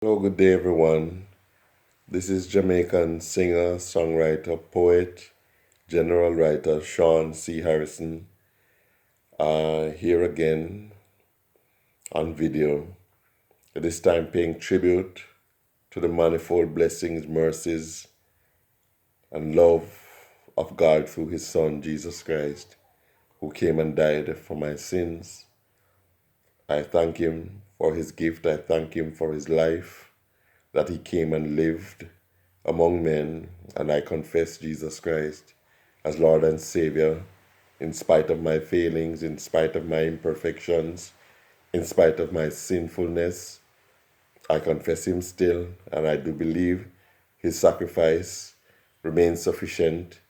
Hello, good day, everyone. This is Jamaican singer, songwriter, poet, general writer Sean C. Harrison, here again on video, this time paying tribute to the manifold blessings, mercies, and love of God through His Son, Jesus Christ, who came and died for my sins. I thank Him for His gift. I thank Him for His life, that He came and lived among men, and I confess Jesus Christ as Lord and Savior in spite of my failings, in spite of my imperfections, in spite of my sinfulness. I confess Him still, and I do believe His sacrifice remains sufficient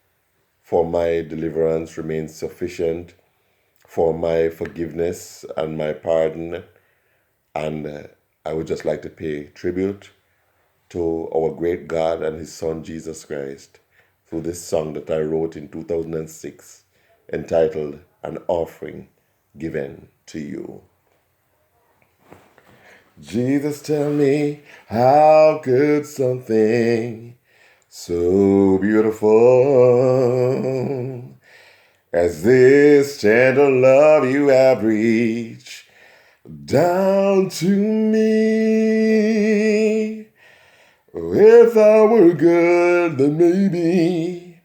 for my deliverance, remains sufficient for my forgiveness and my pardon. And I would just like to pay tribute to our great God and His Son Jesus Christ through this song that I wrote in 2006 entitled An Offering Given to You. Jesus, tell me, how could something so beautiful as this tender love you have reached down to me? If I were good, then maybe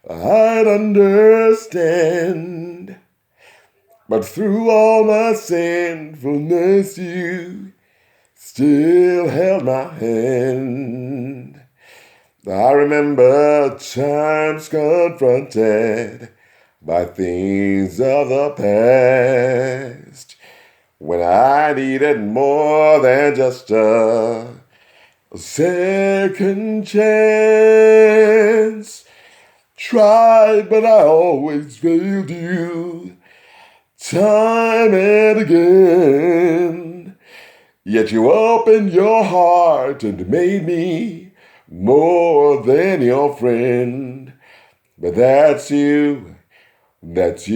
I'd understand. But through all my sinfulness, you still held my hand. I remember times confronted by things of the past, when I needed more than just a second chance. Tried, but I always failed you, time and again. Yet you opened your heart and made me more than your friend. But that's you, and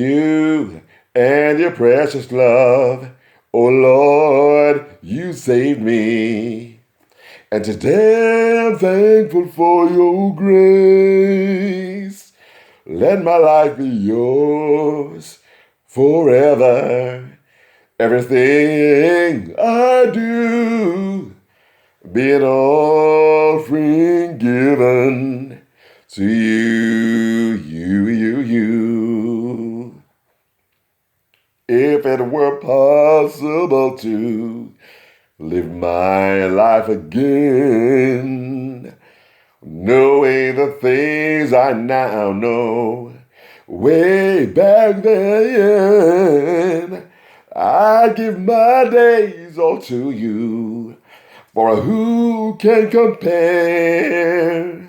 your precious love. Oh Lord, you saved me. And today I'm thankful for your grace. Let my life be yours forever. Everything I do be an offering given to you. If it were possible to live my life again, knowing the things I now know, way back then, I'd give my days all to you, for who can compare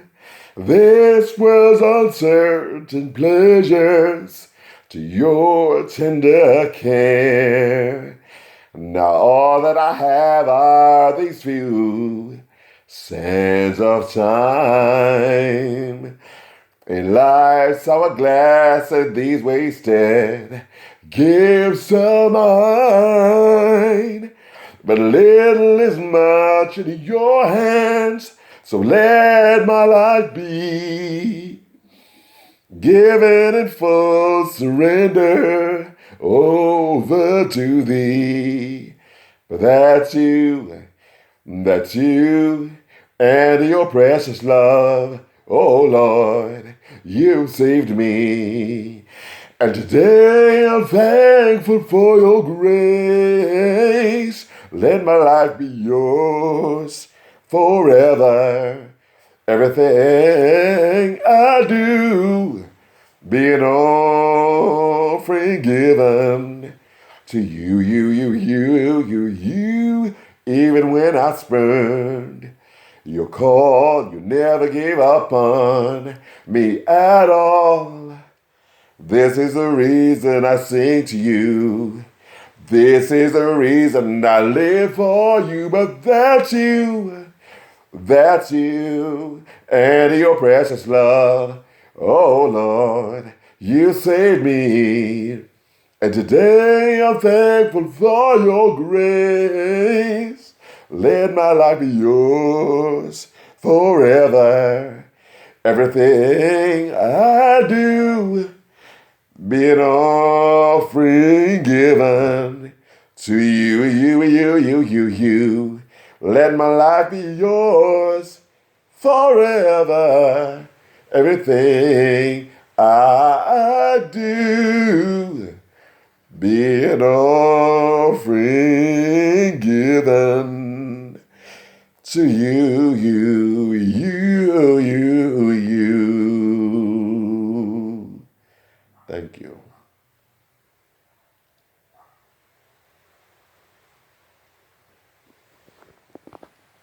this world's uncertain pleasures to your tender care? Now all that I have are these few sands of time. In life's hourglass and these wasted gifts of mine. But little is much in your hands, so let my life be given in full surrender over to thee. But that's you, and your precious love. Oh Lord, you saved me. And today I'm thankful for your grace. Let my life be yours forever. Everything I do be an offering given to you. Even when I spurned your call, you never gave up on me at all. This is the reason I sing to you. This is the reason I live for you. But that's you, and your precious love. Oh Lord, you saved me. And today I'm thankful for your grace. Let my life be yours forever. Everything I do be an offering given to you, you. Let my life be yours forever. Everything I do be an offering given to you.